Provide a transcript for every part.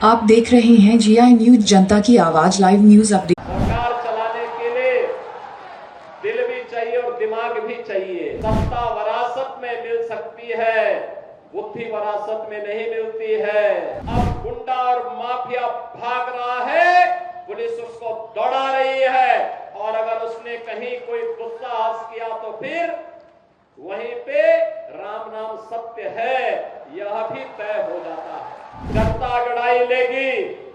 आप देख रहे हैं जीआई न्यूज, जनता की आवाज, लाइव न्यूज अपडेट। सरकार चलाने के लिए दिल भी चाहिए और दिमाग भी चाहिए। सत्ता वरासत में मिल सकती है, बुद्धि वरासत में नहीं मिलती है। अब गुंडा और माफिया भाग रहा है, पुलिस उसको दौड़ा रही है, और अगर उसने कहीं कोई दुस्साहस किया तो फिर वहीं पे राम नाम सत्य है, यह भी तय हो जाता है। जनता लड़ाई लेगी,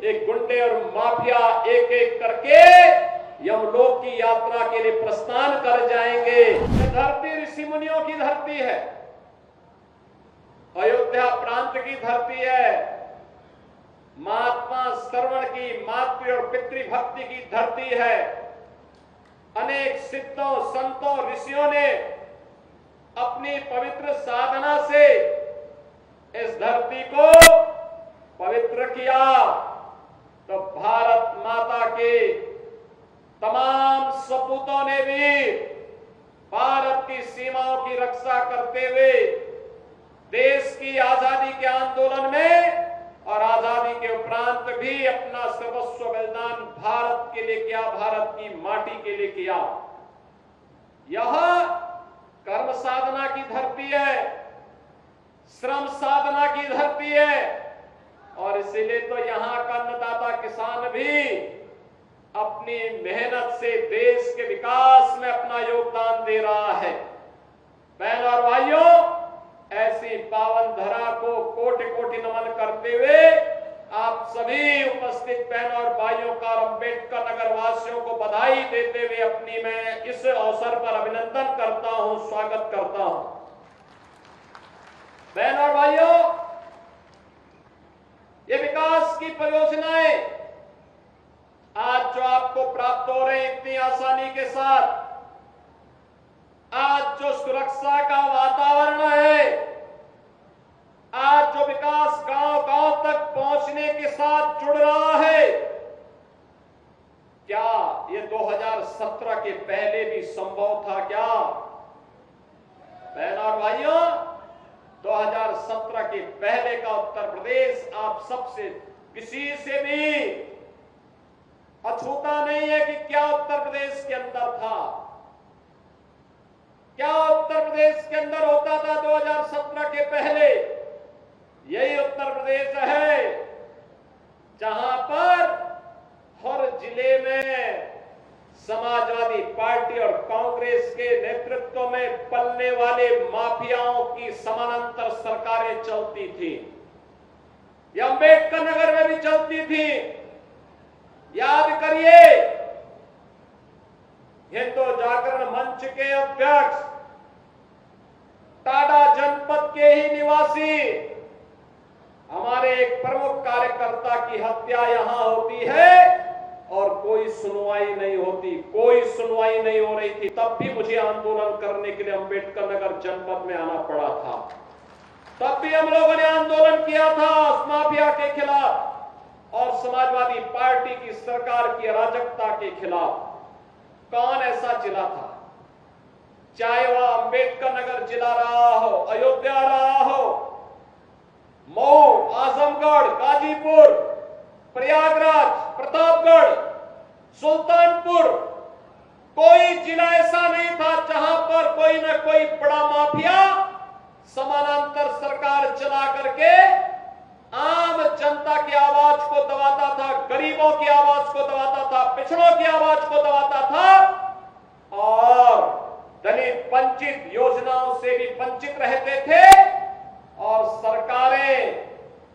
एक गुंडे और माफिया एक एक करके यमलोक की यात्रा के लिए प्रस्थान कर जाएंगे। यह धरती ऋषि मुनियों की धरती है, अयोध्या प्रांत की धरती है, महात्मा श्रवण की, मातृ और पितृभक्ति की धरती है। अनेक सिद्धों, संतों, ऋषियों ने अपनी पवित्र साधना से इस धरती को पवित्र किया, तो भारत माता के तमाम सपूतों ने भी भारत की सीमाओं की रक्षा करते हुए देश की आजादी के आंदोलन में और आजादी के उपरांत भी अपना सर्वस्व बलिदान भारत के लिए किया, भारत की माटी के लिए किया। यह कर्म साधना की धरती है, श्रम साधना की धरती है, और इसीलिए तो यहां का अन्नदाता किसान भी अपनी मेहनत से देश के विकास में अपना योगदान दे रहा है। बहनों और भाइयों, ऐसी पावन धरा को कोटि कोटि नमन करते हुए आप सभी उपस्थित बहनों और भाइयों का अम्बेडकर नगर वासियों को बधाई देते हुए अपनी मैं इस अवसर पर अभिनंदन करता हूं, स्वागत करता हूं। बहनों और भाइयों, ये विकास की परियोजनाएं आज जो आपको प्राप्त हो रही इतनी आसानी के साथ, आज जो सुरक्षा का वातावरण है, आज जो विकास गांव गांव तक पहुंचने के साथ जुड़ रहा है, क्या ये 2017 के पहले भी संभव था क्या? बहनों और भाइयों, 2017 के पहले का उत्तर प्रदेश आप सबसे किसी से भी अछूता नहीं है कि क्या उत्तर प्रदेश के अंदर था, क्या उत्तर प्रदेश के अंदर होता था 2017 के पहले। यही उत्तर प्रदेश है जहां पर हर जिले में समाजवादी पार्टी और कांग्रेस के नेतृत्व में पलने वाले माफियाओं की समानांतर सरकारें चलती थी। यह अम्बेडकर नगर में भी चलती थी। याद करिए, हिंदू जागरण मंच के अध्यक्ष, टाडा जनपद के ही निवासी, हमारे एक प्रमुख कार्यकर्ता की हत्या यहां होती है और कोई सुनवाई नहीं होती, कोई सुनवाई नहीं हो रही थी। तब भी मुझे आंदोलन करने के लिए अम्बेडकर नगर जनपद में आना पड़ा था। तब भी हम लोगों ने आंदोलन किया था उस माफिया के खिलाफ और समाजवादी पार्टी की सरकार की अराजकता के खिलाफ। कौन ऐसा जिला था, चाहे वह अम्बेडकर नगर जिला रहा हो, अयोध्या रहा हो, मऊ, आजमगढ़, गाजीपुर, प्रयागराज, प्रतापगढ़, सुल्तानपुर, कोई जिला ऐसा नहीं था जहां पर कोई न कोई बड़ा माफिया समानांतर सरकार चला करके आम जनता की आवाज को दबाता था, गरीबों की आवाज को दबाता था, पिछड़ों की आवाज को दबाता था और दलित वंचित योजनाओं से भी वंचित रहते थे। और सरकारें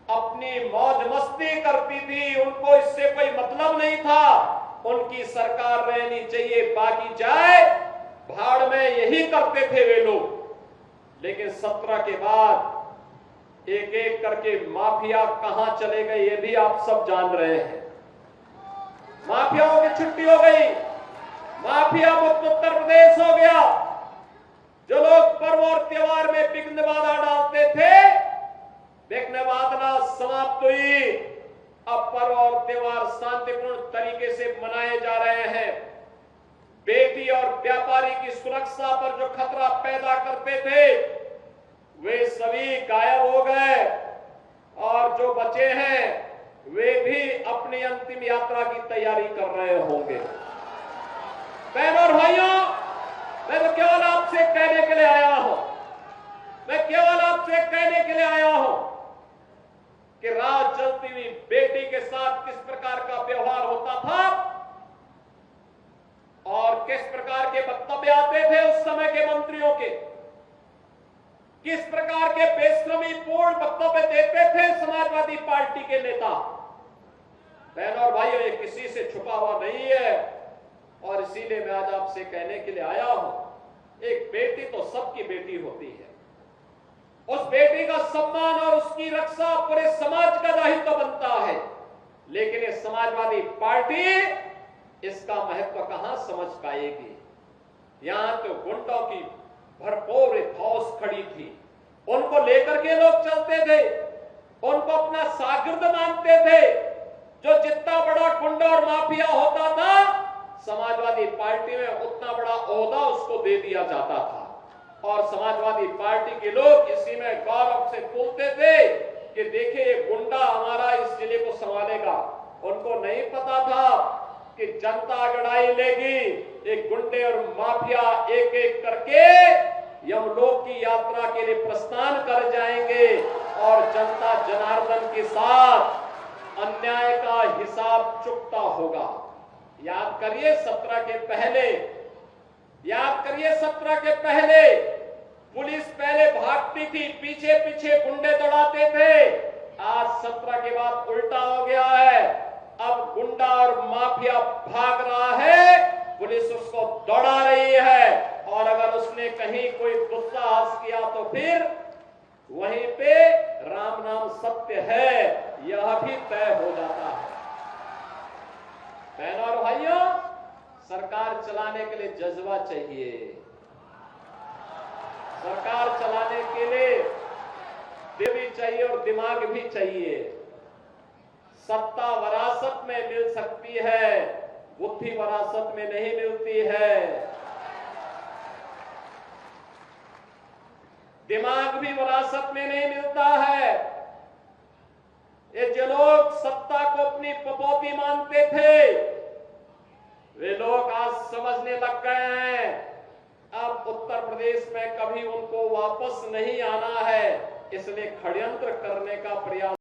अपनी मौज मस्ती करती थी, उनको इससे कोई मतलब नहीं था, उनकी सरकार रहनी चाहिए, बाकी जाए भाड़ में, यही करते थे वे लोग। लेकिन 17 के बाद एक एक करके माफिया कहां चले गए ये भी आप सब जान रहे हैं। माफियाओं की छुट्टी हो गई, माफिया मुक्त उत्तर प्रदेश हो गया। जो लोग पर्व और त्योहार में विघ्न बाधा डालते थे, विघ्न बाधा समाप्त हुई। अब पर्व और त्योहार शांतिपूर्ण तरीके से मनाए जा रहे हैं। बेटी और व्यापारी की सुरक्षा पर जो खतरा पैदा करते थे वे सभी गायब हो गए, और जो बचे हैं वे भी अपनी अंतिम यात्रा की तैयारी कर रहे होंगे। बहनों और भाइयों, मैं तो केवल आपसे कहने के लिए आया हूं, मैं केवल आपसे कहने के लिए आया हूं कि रात जलती हुई बेटी के साथ किस प्रकार का व्यवहार होता था और किस प्रकार के वक्तव्य आते थे उस समय के मंत्रियों के, किस प्रकार के बेशर्मी पूर्ण वक्तव्य देते थे समाजवादी पार्टी के नेता। बहनों और भाइयों, ये किसी से छुपा हुआ नहीं है और इसीलिए मैं आज आपसे कहने के लिए आया हूं, एक बेटी तो सबकी बेटी होती है, उस बेटी का सम्मान और उसकी रक्षा पूरे समाज का दायित्व बनता है। लेकिन ये समाजवादी पार्टी इसका महत्व कहां समझ पाएगी। यहां तो गुंडों की भरपूर फौज खड़ी थी, उनको लेकर के लोग चलते थे, उनको अपना शागिर्द मानते थे। जो जितना बड़ा गुंडा और माफिया होता था, समाजवादी पार्टी में उतना बड़ा ओहदा उसको दे दिया जाता था और समाजवादी पार्टी के लोग इसी में गौरव से बोलते थे कि देखिए ये गुंडा हमारा इस जिले को संभालेगा। उनको नहीं पता था कि जनता लड़ाई लेगी, एक गुंडे और माफिया एक एक करके यमलोक की यात्रा के लिए प्रस्थान कर जाएंगे और जनता जनार्दन के साथ अन्याय का हिसाब चुकता होगा। याद करिए 17 के पहले, याद करिए 17 के पहले पुलिस पहले भागती थी, पीछे पीछे गुंडे दौड़ाते थे। आज 17 के बाद उल्टा हो गया है, अब गुंडा और माफिया भाग रहा है, पुलिस उसको दौड़ा रही है और अगर उसने कहीं कोई दुस्साहस किया तो फिर वहीं पे राम नाम सत्य है यह भी तय हो जाता है। बहनों और भाइयों, सरकार चलाने के लिए जज्बा चाहिए, सरकार चलाने के लिए दिल भी चाहिए और दिमाग भी चाहिए। सत्ता वरासत में मिल सकती है, बुद्धि वरासत में नहीं मिलती है, दिमाग भी वरासत में नहीं मिलता है। ये जो लोग सत्ता को अपनी पपौती मानते थे, वे लोग आज समझने लग गए हैं अब उत्तर प्रदेश में कभी उनको वापस नहीं आना है, इसलिए षड्यंत्र करने का प्रयास